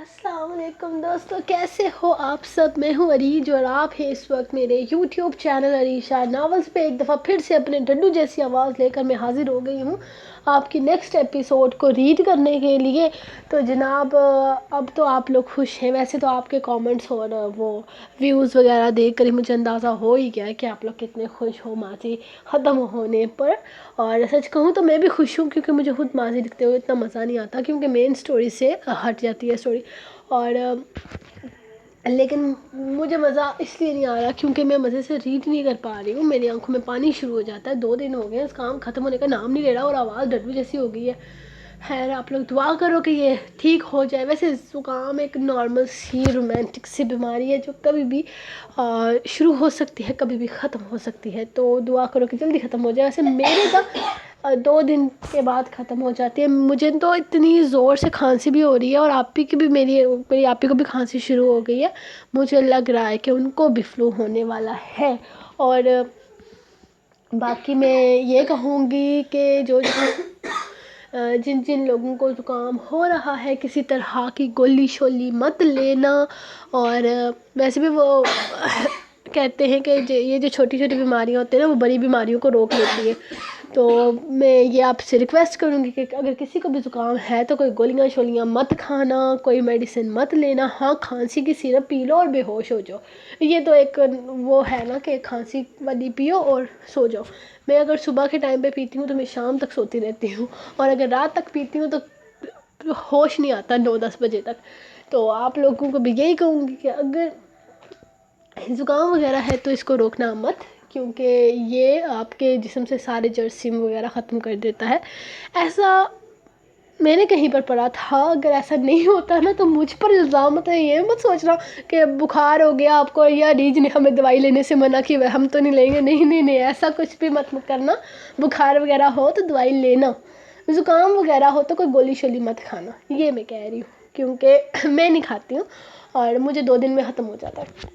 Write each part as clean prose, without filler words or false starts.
السلام علیکم دوستو، کیسے ہو آپ سب؟ میں ہوں عریج اور آپ ہیں اس وقت میرے یوٹیوب چینل عریشہ ناولز پہ ایک دفعہ پھر سے اپنے ڈڈو جیسی آواز لے کر میں حاضر ہو گئی ہوں آپ کی نیکسٹ ایپیسوڈ کو ریڈ کرنے کے لیے۔ تو جناب اب تو آپ لوگ خوش ہیں، ویسے تو آپ کے کامنٹس اور وہ ویوز وغیرہ دیکھ کر ہی مجھے اندازہ ہو ہی گیا ہے کہ آپ لوگ کتنے خوش ہو ماضی ختم ہونے پر۔ اور سچ کہوں تو میں بھی خوش ہوں، کیونکہ مجھے خود ماضی لکھتے ہوئے اتنا مزہ نہیں آتا، کیونکہ مین سٹوری سے ہٹ جاتی ہے اسٹوری۔ اور لیکن مجھے مزہ اس لیے نہیں آ رہا کیونکہ میں مزے سے ریڈ نہیں کر پا رہی ہوں، میری آنکھوں میں پانی شروع ہو جاتا ہے۔ 2 دن ہو گئے اس کام ختم ہونے کا نام نہیں لے رہا اور آواز ڈڈو جیسی ہو گئی ہے۔ خیر آپ لوگ دعا کرو کہ یہ ٹھیک ہو جائے۔ ویسے زکام ایک نارمل سی رومانٹک سی بیماری ہے جو کبھی بھی شروع ہو سکتی ہے، کبھی بھی ختم ہو سکتی ہے، تو دعا کرو کہ جلدی ختم ہو جائے۔ ویسے میرے کا 2 دن کے بعد ختم ہو جاتی ہے۔ مجھے تو اتنی زور سے کھانسی بھی ہو رہی ہے، اور آپی کی بھی میری آپی کو بھی کھانسی شروع ہو گئی ہے۔ مجھے لگ رہا ہے کہ ان کو بھی فلو ہونے والا ہے۔ اور باقی میں یہ کہوں گی کہ جن لوگوں کو زکام ہو رہا ہے کسی طرح کی گولی شولی مت لینا۔ اور ویسے بھی وہ کہتے ہیں کہ یہ جو چھوٹی چھوٹی بیماریاں ہوتی ہیں نا، وہ بڑی بیماریوں کو روک لیتی ہے۔ تو میں یہ آپ سے ریکویسٹ کروں گی کہ اگر کسی کو بھی زکام ہے تو کوئی گولیاں شولیاں مت کھانا، کوئی میڈیسن مت لینا۔ ہاں کھانسی کی سیرپ پی لو اور بے ہوش ہو جاؤ، یہ تو ایک وہ ہے نا کہ کھانسی والی پیو اور سو جاؤ۔ میں اگر صبح کے ٹائم پہ پیتی ہوں تو میں شام تک سوتی رہتی ہوں، اور اگر رات تک پیتی ہوں تو ہوش نہیں آتا 9-10 بجے تک۔ تو آپ لوگوں کو بھی یہی کہوں گی کہ اگر زکام وغیرہ ہے تو اس کو روکنا مت، کیونکہ یہ آپ کے جسم سے سارے جراثیم وغیرہ ختم کر دیتا ہے۔ ایسا میں نے کہیں پر پڑھا تھا، اگر ایسا نہیں ہوتا نا تو مجھ پر الزام مت ہے، یہ مت سوچنا کہ بخار ہو گیا آپ کو یا ریج نے ہمیں دوائی لینے سے منع کی ہے ہم تو نہیں لیں گے۔ نہیں، ایسا کچھ بھی مت کرنا۔ بخار وغیرہ ہو تو دوائی لینا، زکام وغیرہ ہو تو کوئی گولی شولی مت کھانا، یہ میں کہہ رہی ہوں، کیونکہ میں نہیں کھاتی ہوں اور مجھے 2 دن میں ختم ہو جاتا ہے۔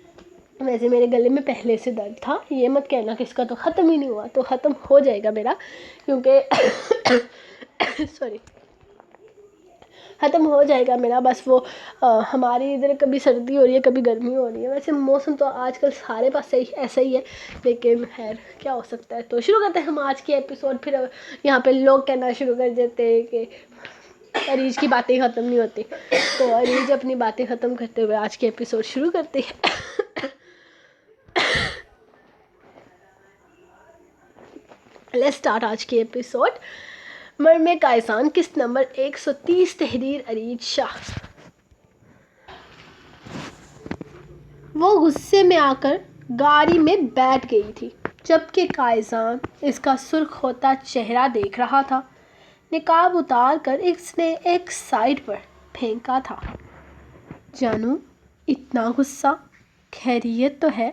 ویسے میرے گلے میں پہلے سے درد تھا، یہ مت کہنا کہ اس کا تو ختم ہی نہیں ہوا، تو ختم ہو جائے گا میرا، کیونکہ سوری ختم ہو جائے گا میرا۔ بس وہ ہماری ادھر کبھی سردی ہو رہی ہے کبھی گرمی ہو رہی ہے، ویسے موسم تو آج کل سارے پاس ایسا ہی ہے، لیکن خیر کیا ہو سکتا ہے۔ تو شروع کرتے ہیں ہم آج کی ایپیسوڈ۔ پھر یہاں پہ لوگ کہنا شروع کر دیتے ہیں کہ عریج کی باتیں ختم نہیں ہوتی، تو عریج اپنی باتیں ختم کرتے ہوئے آج کی ایپیسوڈ شروع کرتے ہیں۔ لیٹس سٹارٹ آج کی ایپیسوڈ۔ مرم کائسان قسط نمبر 130، تحریر عریج شاہ۔ وہ غصے میں آ کر گاڑی میں بیٹھ گئی تھی، جبکہ کائسان اس کا سرخ ہوتا چہرہ دیکھ رہا تھا۔ نقاب اتار کر اس نے ایک سائیڈ پر پھینکا تھا۔ جانو اتنا غصہ، خیریت تو ہے؟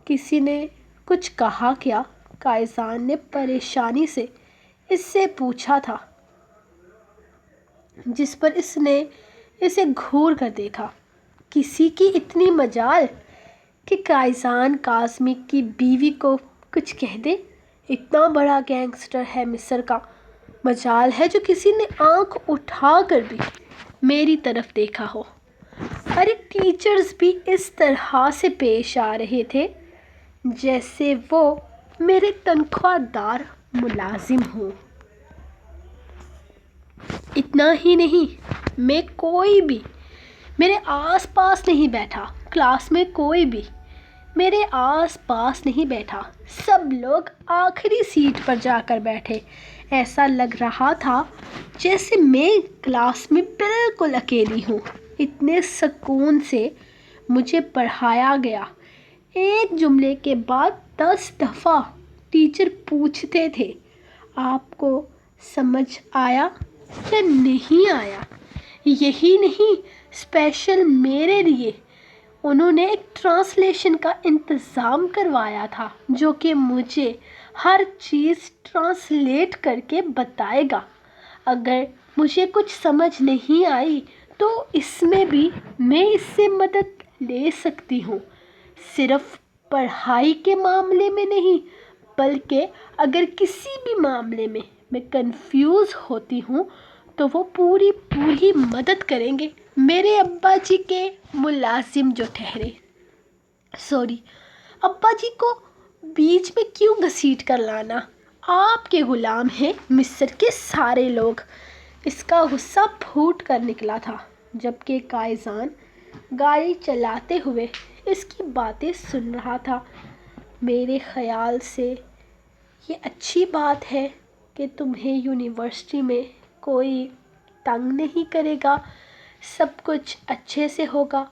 کسی نے کچھ کہا کیا؟ کائسان نے پریشانی سے اس سے پوچھا تھا، جس پر اس نے اسے گھور کر دیکھا۔ کسی کی اتنی مجال کہ کائسان کاظمی کی بیوی کو کچھ کہہ دے؟ اتنا بڑا گینگسٹر ہے مصر کا، مجال ہے جو کسی نے آنکھ اٹھا کر بھی میری طرف دیکھا ہو۔ ارے ٹیچرز بھی اس طرح سے پیش آ رہے تھے جیسے وہ میرے تنخواہ دار ملازم ہوں۔ اتنا ہی نہیں، میں کوئی بھی میرے آس پاس نہیں بیٹھا، کلاس میں کوئی بھی میرے آس پاس نہیں بیٹھا، سب لوگ آخری سیٹ پر جا کر بیٹھے۔ ایسا لگ رہا تھا جیسے میں کلاس میں بالکل اکیلی ہوں۔ اتنے سکون سے مجھے پڑھایا گیا۔ ایک جملے کے بعد 10 دفعہ ٹیچر پوچھتے تھے، آپ کو سمجھ آیا یا نہیں آیا؟ یہی نہیں، اسپیشل میرے لیے انہوں نے ایک ٹرانسلیشن کا انتظام کروایا تھا جو کہ مجھے ہر چیز ٹرانسلیٹ کر کے بتائے گا۔ اگر مجھے کچھ سمجھ نہیں آئی تو اس میں بھی میں اس سے مدد لے سکتی ہوں، صرف پڑھائی کے معاملے میں نہیں بلکہ اگر کسی بھی معاملے میں کنفیوز ہوتی ہوں تو وہ پوری مدد کریں گے۔ میرے ابا جی کے ملازم جو ٹھہرے، ابا جی کو بیچ میں کیوں گھسیٹ کر لانا؟ آپ کے غلام ہیں مصر کے سارے لوگ۔ اس کا غصہ پھوٹ کر نکلا تھا، جبکہ قائزان گاڑی چلاتے ہوئے اس کی باتیں سن رہا تھا۔ میرے خیال سے یہ اچھی بات ہے کہ تمہیں یونیورسٹی میں کوئی تنگ نہیں کرے گا، سب کچھ اچھے سے ہوگا۔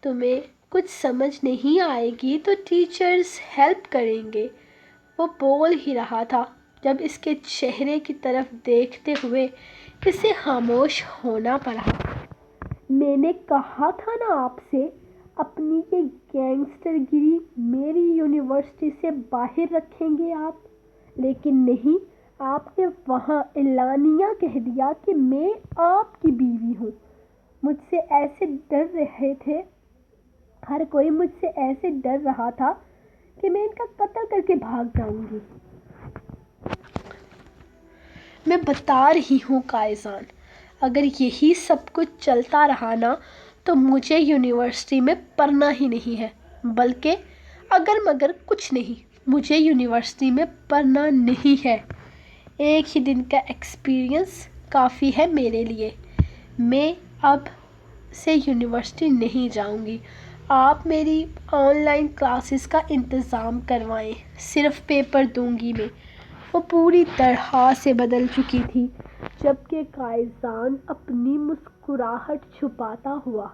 تمہیں کچھ سمجھ نہیں آئے گی تو ٹیچرز ہیلپ کریں گے۔ وہ بول ہی رہا تھا جب اس کے چہرے کی طرف دیکھتے ہوئے اسے خاموش ہونا پڑا۔ میں نے کہا تھا نا آپ سے، اپنی یہ گینگسٹر گری میری یونیورسٹی سے باہر رکھیں گے آپ، لیکن نہیں، آپ نے وہاں اعلانیہ کہہ دیا کہ میں آپ کی بیوی ہوں۔ مجھ سے ایسے ڈر رہے تھے، ہر کوئی مجھ سے ایسے ڈر رہا تھا کہ میں ان کا قتل کر کے بھاگ جاؤں گی۔ میں بتا رہی ہوں قائزان، اگر یہی سب کچھ چلتا رہا نا تو مجھے یونیورسٹی میں پڑھنا ہی نہیں ہے، بلکہ اگر مگر کچھ نہیں، مجھے یونیورسٹی میں پڑھنا نہیں ہے۔ ایک ہی دن کا ایکسپیرئنس کافی ہے میرے لیے۔ میں اب سے یونیورسٹی نہیں جاؤں گی۔ آپ میری آن لائن کلاسز کا انتظام کروائیں، صرف پیپر دوں گی میں۔ وہ پوری طرح سے بدل چکی تھی، جبکہ قائزان اپنی مسکراہٹ چھپاتا ہوا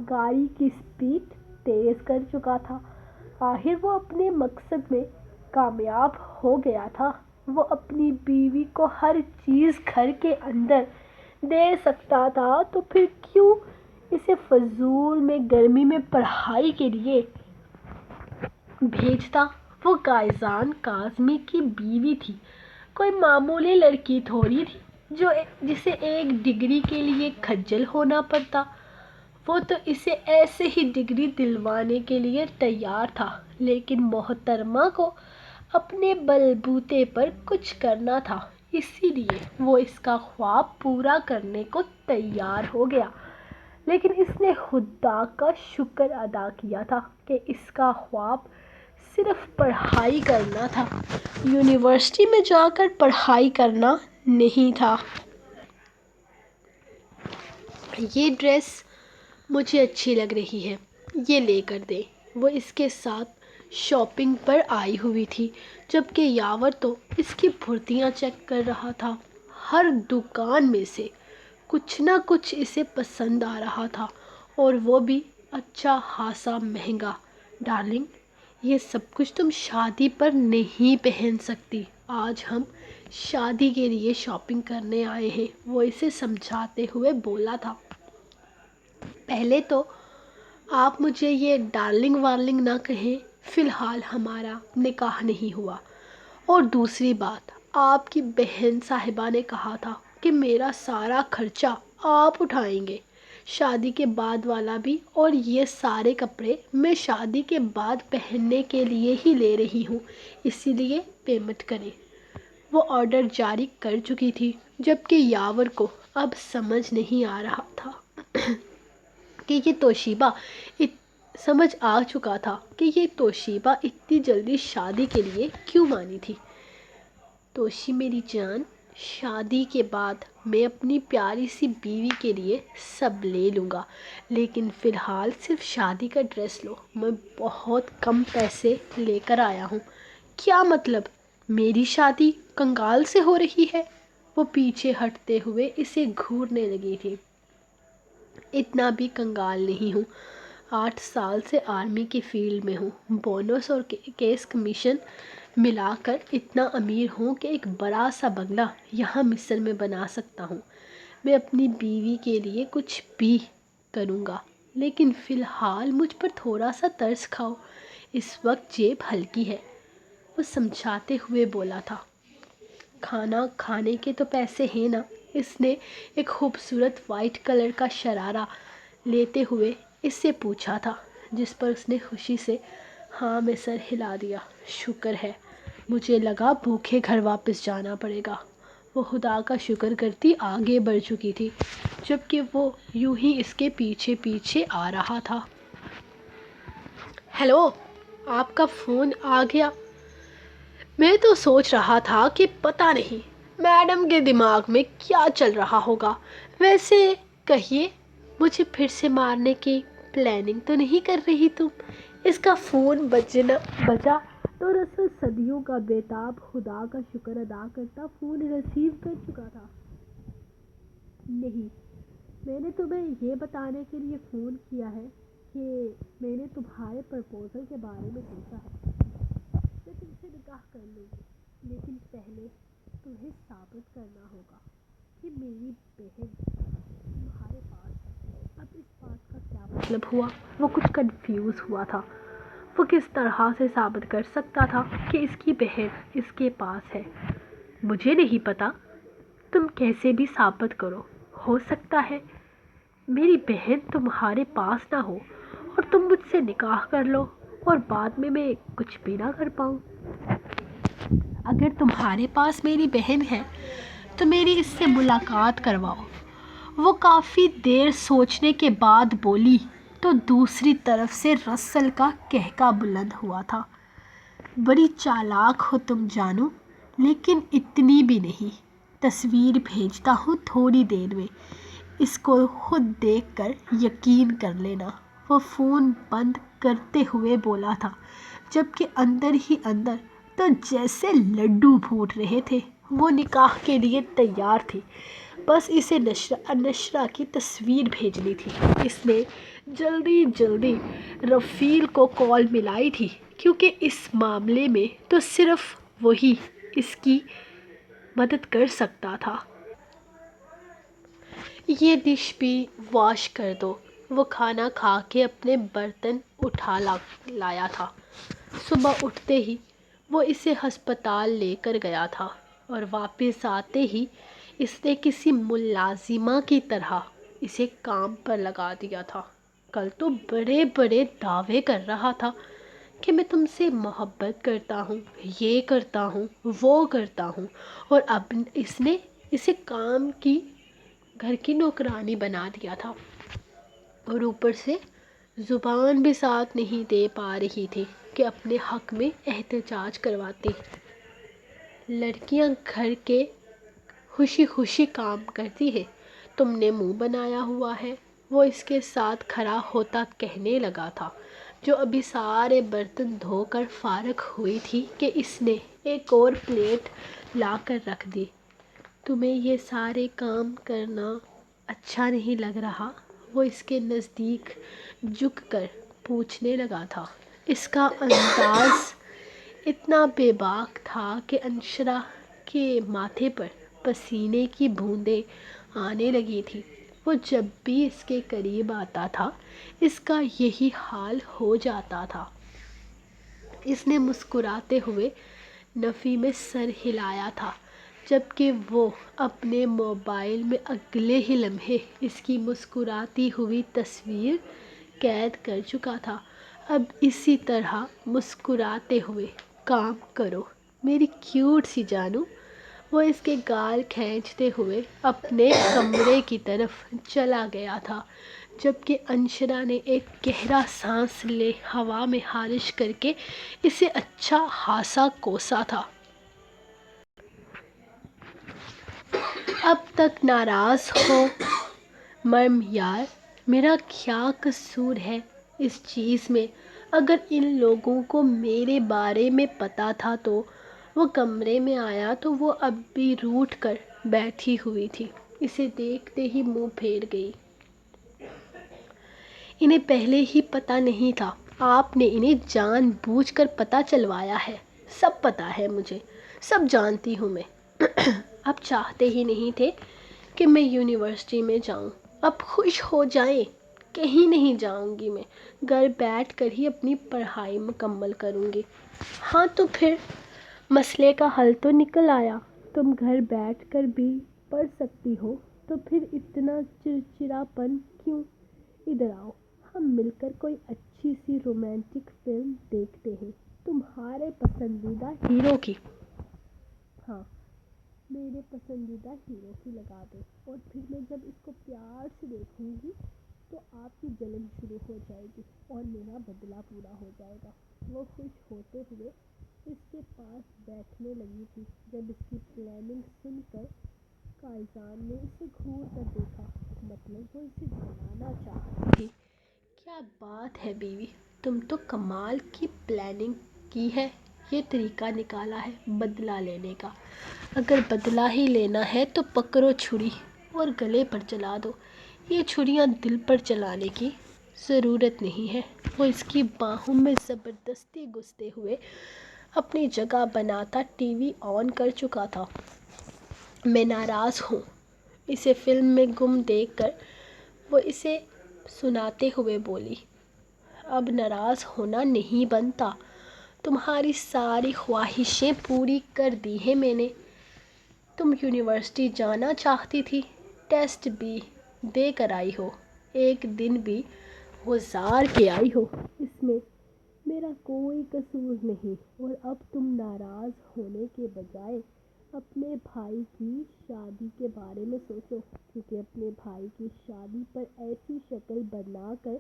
گاڑی کی سپیڈ تیز کر چکا تھا۔ آخر وہ اپنے مقصد میں کامیاب ہو گیا تھا۔ وہ اپنی بیوی کو ہر چیز گھر کے اندر دے سکتا تھا، تو پھر کیوں اسے فضول میں گرمی میں پڑھائی کے لیے بھیجتا؟ وہ قائزان کاظمی کی بیوی تھی، کوئی معمولی لڑکی تھوڑی تھی جسے ایک ڈگری کے لیے کھجل ہونا پڑتا۔ وہ تو اسے ایسے ہی ڈگری دلوانے کے لیے تیار تھا، لیکن محترمہ کو اپنے بل بوتے پر کچھ کرنا تھا، اسی لیے وہ اس کا خواب پورا کرنے کو تیار ہو گیا۔ لیکن اس نے خدا کا شکر ادا کیا تھا کہ اس کا خواب صرف پڑھائی کرنا تھا، یونیورسٹی میں جا کر پڑھائی کرنا نہیں تھا۔ یہ ڈریس مجھے اچھی لگ رہی ہے، یہ لے کر دیں۔ وہ اس کے ساتھ شاپنگ پر آئی ہوئی تھی، جبکہ یاور تو اس کی بھرتیاں چیک کر رہا تھا۔ ہر دکان میں سے کچھ نہ کچھ اسے پسند آ رہا تھا، اور وہ بھی اچھا خاصا مہنگا۔ ڈارلنگ، یہ سب کچھ تم شادی پر نہیں پہن سکتی، آج ہم شادی کے لیے شاپنگ کرنے آئے ہیں، وہ اسے سمجھاتے ہوئے بولا تھا۔ پہلے تو آپ مجھے یہ ڈارلنگ وارلنگ نہ کہیں، فی الحال ہمارا نکاح نہیں ہوا، اور دوسری بات، آپ کی بہن صاحبہ نے کہا تھا کہ میرا سارا خرچہ آپ اٹھائیں گے، شادی کے بعد والا بھی، اور یہ سارے کپڑے میں شادی کے بعد پہننے کے لیے ہی لے رہی ہوں، اسی لیے پیمنٹ کریں۔ وہ آرڈر جاری کر چکی تھی، جبکہ یاور کو اب سمجھ نہیں آ رہا تھا کہ سمجھ آ چکا تھا کہ یہ توشیبہ اتنی جلدی شادی کے لیے کیوں مانی تھی۔ توشی میری جان، شادی کے بعد میں اپنی پیاری سی بیوی کے لیے سب لے لوں گا، لیکن فی الحال صرف شادی کا ڈریس لو، میں بہت کم پیسے لے کر آیا ہوں۔ کیا مطلب؟ میری شادی کنگال سے ہو رہی ہے؟ وہ پیچھے ہٹتے ہوئے اسے گھورنے لگی تھی۔ اتنا بھی کنگال نہیں ہوں، 8 سال سے آرمی کی فیلڈ میں ہوں، بونس اور کیس کمیشن ملا کر اتنا امیر ہوں کہ ایک بڑا سا بنگلہ یہاں مصر میں بنا سکتا ہوں۔ میں اپنی بیوی کے لیے کچھ بھی کروں گا، لیکن فی الحال مجھ پر تھوڑا سا ترس کھاؤ، اس وقت جیب ہلکی ہے، وہ سمجھاتے ہوئے بولا تھا۔ کھانا کھانے کے تو پیسے ہیں نا؟ اس نے ایک خوبصورت وائٹ کلر کا شرارہ لیتے ہوئے اس سے پوچھا تھا، جس پر اس نے خوشی سے ہاں میں سر ہلا دیا۔ شکر ہے، مجھے لگا بھوکے گھر واپس جانا پڑے گا۔ وہ خدا کا شکر کرتی آگے بڑھ چکی تھی، جبکہ وہ یوں ہی اس کے پیچھے پیچھے آ رہا تھا۔ ہیلو، آپ کا فون آ گیا؟ میں تو سوچ رہا تھا کہ پتہ نہیں میڈم کے دماغ میں کیا چل رہا ہوگا۔ ویسے کہیے، مجھے پھر سے مارنے کی پلاننگ تو نہیں کر رہی تم؟ اس کا فون بجا تو رسل صدیوں کا بیتاب خدا کا شکر ادا کرتا فون ریسیو کر چکا تھا۔ نہیں، میں نے تمہیں یہ بتانے کے لیے فون کیا ہے کہ میں نے تمہارے پرپوزل کے بارے میں سوچا ہے۔ میں تم سے نکاح کر لوں گی، لیکن پہلے تمہیں ثابت کرنا ہوگا کہ میری بہن تمہارے پاس ہے۔ اب اس بات کا کیا مطلب ہوا؟ وہ کچھ کنفیوز ہوا تھا۔ وہ کس طرح سے ثابت کر سکتا تھا کہ اس کی بہن اس کے پاس ہے؟ مجھے نہیں پتا، تم کیسے بھی ثابت کرو۔ ہو سکتا ہے میری بہن تمہارے پاس نہ ہو اور تم مجھ سے نکاح کر لو اور بعد میں کچھ بھی نہ کر پاؤں۔ اگر تمہارے پاس میری بہن ہے تو میری اس سے ملاقات کرواؤ۔ وہ کافی دیر سوچنے کے بعد بولی تو دوسری طرف سے رسل کا کہکا بلند ہوا تھا۔ بڑی چالاک ہو تم جانو، لیکن اتنی بھی نہیں۔ تصویر بھیجتا ہوں تھوڑی دیر میں، اس کو خود دیکھ کر یقین کر لینا۔ وہ فون بند کرتے ہوئے بولا تھا، جبکہ اندر ہی اندر تو جیسے لڈو پھوٹ رہے تھے۔ وہ نکاح کے لیے تیار تھی، بس اسے نشرہ کی تصویر بھیجنی تھی۔ اس نے جلدی رفیل کو کال ملائی تھی، کیونکہ اس معاملے میں تو صرف وہی اس کی مدد کر سکتا تھا۔ یہ ڈش بھی واش کر دو۔ وہ کھانا کھا کے اپنے برتن اٹھا لایا تھا۔ صبح اٹھتے ہی وہ اسے ہسپتال لے کر گیا تھا اور واپس آتے ہی اس نے کسی ملازمہ کی طرح اسے کام پر لگا دیا تھا۔ کل تو بڑے بڑے دعوے کر رہا تھا کہ میں تم سے محبت کرتا ہوں، یہ کرتا ہوں، وہ کرتا ہوں، اور اب اس نے اسے کام کی گھر کی نوکرانی بنا دیا تھا، اور اوپر سے زبان بھی ساتھ نہیں دے پا رہی تھی کہ اپنے حق میں احتجاج کرواتی۔ لڑکیاں گھر کے خوشی خوشی کام کرتی ہے، تم نے منہ بنایا ہوا ہے۔ وہ اس کے ساتھ کھڑا ہوتا کہنے لگا تھا، جو ابھی سارے برتن دھو کر فارغ ہوئی تھی کہ اس نے ایک اور پلیٹ لا کر رکھ دی۔ تمہیں یہ سارے کام کرنا اچھا نہیں لگ رہا؟ وہ اس کے نزدیک جھک کر پوچھنے لگا تھا۔ اس کا انداز اتنا بے باک تھا کہ انشرا کے ماتھے پر پسینے کی بوندیں آنے لگی تھی۔ وہ جب بھی اس کے قریب آتا تھا، اس کا یہی حال ہو جاتا تھا۔ اس نے مسکراتے ہوئے نفی میں سر ہلایا تھا، جبکہ وہ اپنے موبائل میں اگلے ہی لمحے اس کی مسکراتی ہوئی تصویر قید کر چکا تھا۔ اب اسی طرح مسکراتے ہوئے کام کرو میری کیوٹ سی جانو۔ وہ اس کے گال کھینچتے ہوئے اپنے کمرے کی طرف چلا گیا تھا، جبکہ انشرا نے ایک گہرا سانس لے ہوا میں خارج کر کے اسے اچھا خاصا کوسا تھا۔ اب تک ناراض ہو مرم یار، میرا کیا قصور ہے اس چیز میں؟ اگر ان لوگوں کو میرے بارے میں پتا تھا تو وہ کمرے میں آیا تو وہ اب بھی روٹھ کر بیٹھی ہوئی تھی، اسے دیکھتے ہی منہ پھیر گئی۔ انہیں پہلے ہی پتا نہیں تھا، آپ نے انہیں جان بوجھ کر پتا چلوایا ہے۔ سب پتا ہے مجھے، سب جانتی ہوں میں۔ اب چاہتے ہی نہیں تھے کہ میں یونیورسٹی میں جاؤں، اب خوش ہو جائیں۔ کہیں نہیں جاؤں گی میں، گھر بیٹھ کر ہی اپنی پڑھائی مکمل کروں گی۔ ہاں تو پھر مسئلے کا حل تو نکل آیا، تم گھر بیٹھ کر بھی پڑھ سکتی ہو، تو پھر اتنا چڑچڑاپن کیوں؟ ادھر آؤ، ہم مل کر کوئی اچھی سی رومانٹک فلم دیکھتے ہیں، تمہارے پسندیدہ ہیرو کی۔ ہاں، میرے پسندیدہ ہیرو کی لگا دو، اور پھر میں جب اس کو پیار سے دیکھوں گی تو آپ کی جلن شروع ہو جائے گی اور میرا بدلہ پورا ہو جائے گا۔ وہ خوش ہوتے ہوئے اس کے پاس بیٹھنے لگی تھی جب اس کی پلاننگ سن کر کائزان نے اسے گھور کر دیکھا، مطلب وہ اسے جلانا چاہتی تھی۔ کیا بات ہے بیوی، تم تو کمال کی پلاننگ کی ہے، یہ طریقہ نکالا ہے بدلہ لینے کا۔ اگر بدلہ ہی لینا ہے تو پکڑو چھری اور گلے پر چلا دو، یہ چھریاں دل پر چلانے کی ضرورت نہیں ہے۔ وہ اس کی باہوں میں زبردستی گھستے ہوئے اپنی جگہ بناتا ٹی وی آن کر چکا تھا۔ میں ناراض ہوں، اسے فلم میں گم دیکھ کر وہ اسے سناتے ہوئے بولی۔ اب ناراض ہونا نہیں بنتا، تمہاری ساری خواہشیں پوری کر دی ہیں میں نے۔ تم یونیورسٹی جانا چاہتی تھی، ٹیسٹ بھی دے کر آئی ہو، ایک دن بھی گزار کے آئی ہو، اس میں میرا کوئی قصور نہیں، اور اب تم ناراض ہونے کے بجائے اپنے بھائی کی شادی کے بارے میں سوچو، کیونکہ اپنے بھائی کی شادی پر ایسی شکل بنا کر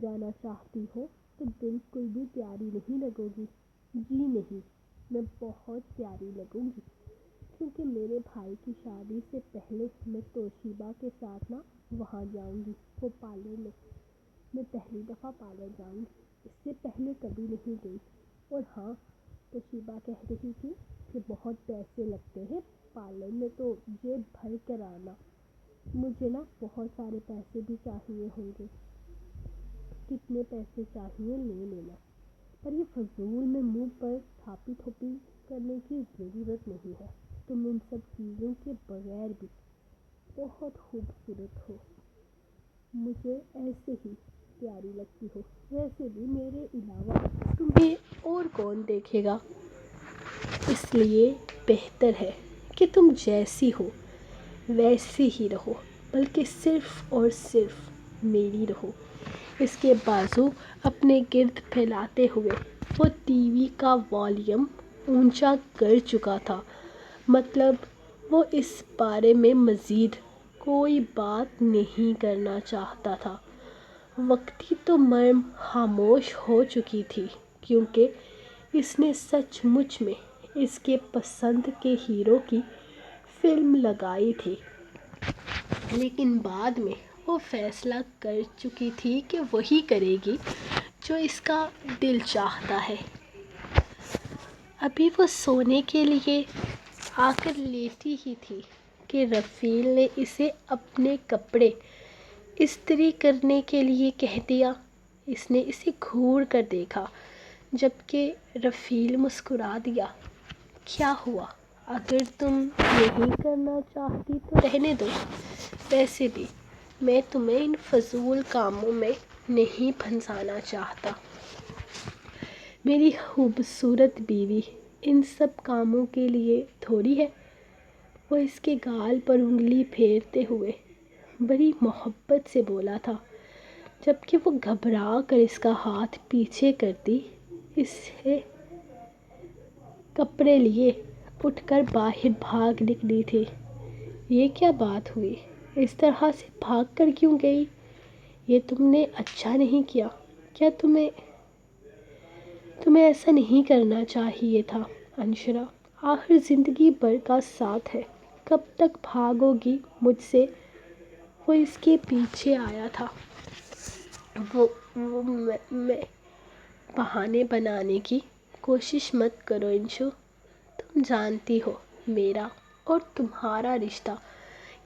جانا چاہتی ہو تو بالکل بھی پیاری نہیں لگو گی۔ جی نہیں، میں بہت پیاری لگوں گی، کیونکہ میرے بھائی کی شادی سے پہلے میں توشیبا کے ساتھ وہاں جاؤں گی، وہ پارلر میں پہلی دفعہ پارلر جاؤں گی، اس سے پہلے کبھی نہیں گئی۔ اور ہاں، توشیبا کہہ رہی تھی کہ بہت پیسے لگتے ہیں پارلر میں، تو جیب بھر کر آنا، مجھے بہت سارے پیسے بھی چاہیے ہوں گے، کتنے پیسے چاہیے لے لینا، پر یہ فضول میں منہ پر تھاپی تھوپی کرنے کی ضرورت نہیں ہے۔ تم ان سب چیزوں کے بغیر بھی بہت خوبصورت ہو، مجھے ایسے ہی پیاری لگتی ہو، ویسے بھی میرے علاوہ تمہیں اور کون دیکھے گا، اس لیے بہتر ہے کہ تم جیسی ہو ویسی ہی رہو، بلکہ صرف اور صرف میری رہو۔ اس کے بازو اپنے گرد پھیلاتے ہوئے وہ ٹی وی کا والیوم اونچا کر چکا تھا، مطلب وہ اس بارے میں مزید کوئی بات نہیں کرنا چاہتا تھا۔ وقتی تو مریم خاموش ہو چکی تھی، کیونکہ اس نے سچ مچ میں اس کے پسند کے ہیرو کی فلم لگائی تھی، لیکن بعد میں وہ فیصلہ کر چکی تھی کہ وہی کرے گی جو اس کا دل چاہتا ہے۔ ابھی وہ سونے کے لیے آ کر لیٹی ہی تھی کہ رفیل نے اسے اپنے کپڑے استری کرنے کے لیے کہہ دیا۔ اس نے اسے گھور کر دیکھا، جبکہ رفیل مسکرا دیا۔ کیا ہوا، اگر تم نہیں کرنا چاہتی تو رہنے دو، ویسے بھی میں تمہیں ان فضول کاموں میں نہیں پھنسانا چاہتا۔ میری خوبصورت بیوی ان سب کاموں کے لیے تھوڑی ہے۔ وہ اس کے گال پر انگلی پھیرتے ہوئے بڑی محبت سے بولا تھا، جبکہ وہ گھبرا کر اس کا ہاتھ پیچھے کرتی اسے کپڑے لیے اٹھ کر باہر بھاگ نکلی تھی۔ یہ کیا بات ہوئی، اس طرح سے بھاگ کر کیوں گئی؟ یہ تم نے اچھا نہیں کیا، کیا تمہیں ایسا نہیں کرنا چاہیے تھا انشرا، آخر زندگی بھر کا ساتھ ہے، کب تک بھاگو گی مجھ سے؟ وہ اس کے پیچھے آیا تھا۔ میں بہانے بنانے کی کوشش مت کرو انشو، تم جانتی ہو میرا اور تمہارا رشتہ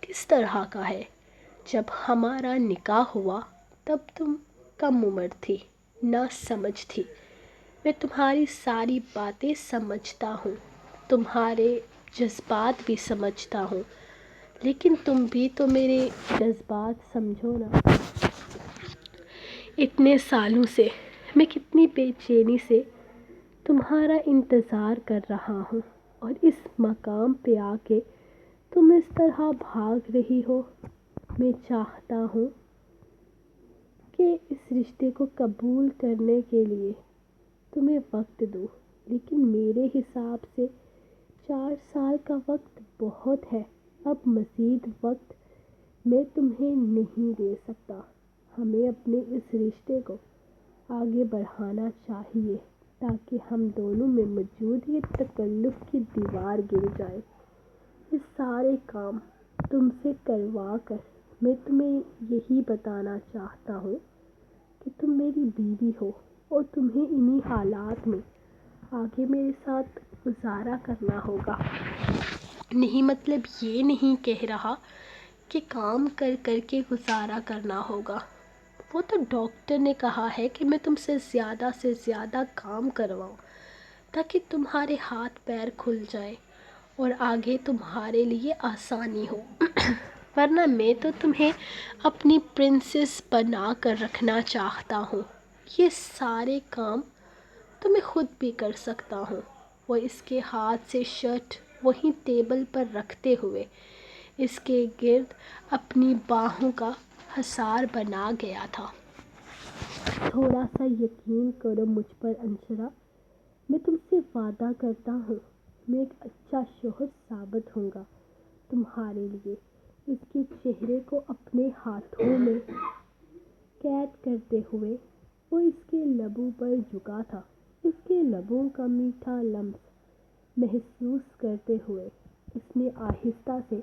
کس طرح کا ہے۔ جب ہمارا نکاح ہوا تب تم کم عمر تھی، نہ سمجھ تھی۔ میں تمہاری ساری باتیں سمجھتا ہوں، تمہارے جذبات بھی سمجھتا ہوں، لیکن تم بھی تو میرے جذبات سمجھو نا۔ اتنے سالوں سے میں کتنی بے چینی سے تمہارا انتظار کر رہا ہوں، اور اس مقام پہ آ کے تم اس طرح بھاگ رہی ہو۔ میں چاہتا ہوں کہ اس رشتے کو قبول کرنے کے لیے تمہیں وقت دوں، لیکن میرے حساب سے 4 سال کا وقت بہت ہے، اب مزید وقت میں تمہیں نہیں دے سکتا۔ ہمیں اپنے اس رشتے کو آگے بڑھانا چاہیے تاکہ ہم دونوں میں موجود یہ تکلف کی دیوار گر جائے۔ یہ سارے کام تم سے کروا کر میں تمہیں یہی بتانا چاہتا ہوں کہ تم میری بیوی ہو اور تمہیں انہی حالات میں آگے میرے ساتھ گزارا کرنا ہوگا۔ نہیں، مطلب یہ نہیں کہہ رہا کہ کام کر کر کے گزارا کرنا ہوگا۔ وہ تو ڈاکٹر نے کہا ہے کہ میں تم سے زیادہ کام کرواؤں تاکہ تمہارے ہاتھ پیر کھل جائیں اور آگے تمہارے لیے آسانی ہو، ورنہ میں تو تمہیں اپنی پرنسس بنا کر رکھنا چاہتا ہوں۔ یہ سارے کام تو میں خود بھی کر سکتا ہوں۔ وہ اس کے ہاتھ سے شرٹ وہیں ٹیبل پر رکھتے ہوئے اس کے گرد اپنی باہوں کا حصار بنا گیا تھا۔ تھوڑا سا یقین کرو مجھ پر انشرا، میں تم سے وعدہ کرتا ہوں میں ایک اچھا شوہر ثابت ہوں گا تمہارے لیے۔ اس کے چہرے کو اپنے ہاتھوں میں قید کرتے ہوئے وہ اس کے لبوں پر جھکا تھا۔ اس کے لبوں کا میٹھا لمس محسوس کرتے ہوئے اس نے آہستہ سے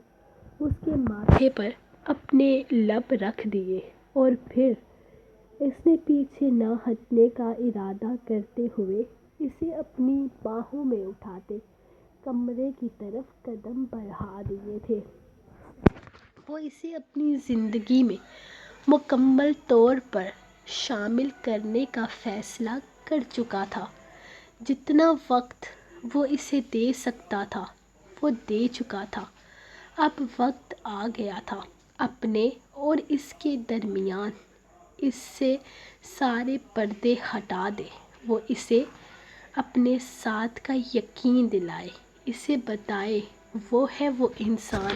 اس کے ماتھے پر اپنے لب رکھ دیے اور پھر اس نے پیچھے نہ ہٹنے کا ارادہ کرتے ہوئے اسے اپنی باہوں میں اٹھاتے کمرے کی طرف قدم بڑھا دیے تھے۔ وہ اسے اپنی زندگی میں مکمل طور پر شامل کرنے کا فیصلہ کر چکا تھا۔ جتنا وقت وہ اسے دے سکتا تھا وہ دے چکا تھا۔ اب وقت آ گیا تھا اپنے اور اس کے درمیان اس سے سارے پردے ہٹا دے۔ وہ اسے اپنے ساتھ کا یقین دلائے، اسے بتائے وہ ہے وہ انسان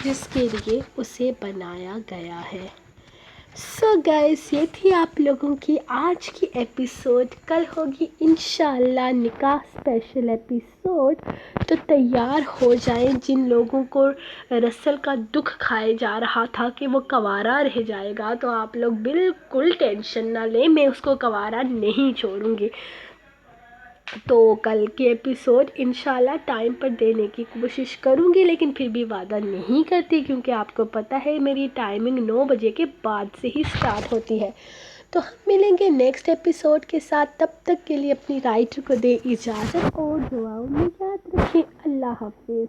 جس کے لیے اسے بنایا گیا ہے۔ سو گائز، یہ تھی آپ لوگوں کی آج کی ایپیسوڈ۔ کل ہوگی انشاءاللہ نکاح اسپیشل ایپیسوڈ، تو تیار ہو جائیں۔ جن لوگوں کو رسل کا دکھ کھائے جا رہا تھا کہ وہ کنوارا رہ جائے گا، تو آپ لوگ بالکل ٹینشن نہ لیں، میں اس کو کنوارا نہیں چھوڑوں گی۔ تو کل کی ایپیسوڈ انشاءاللہ ٹائم پر دینے کی کوشش کروں گی، لیکن پھر بھی وعدہ نہیں کرتی کیونکہ آپ کو پتہ ہے میری ٹائمنگ 9 بجے کے بعد سے ہی سٹارٹ ہوتی ہے۔ تو ہم ملیں گے نیکسٹ ایپیسوڈ کے ساتھ، تب تک کے لیے اپنی رائٹر کو دے اجازت اور دعاؤں میں یاد رکھیں۔ اللہ حافظ۔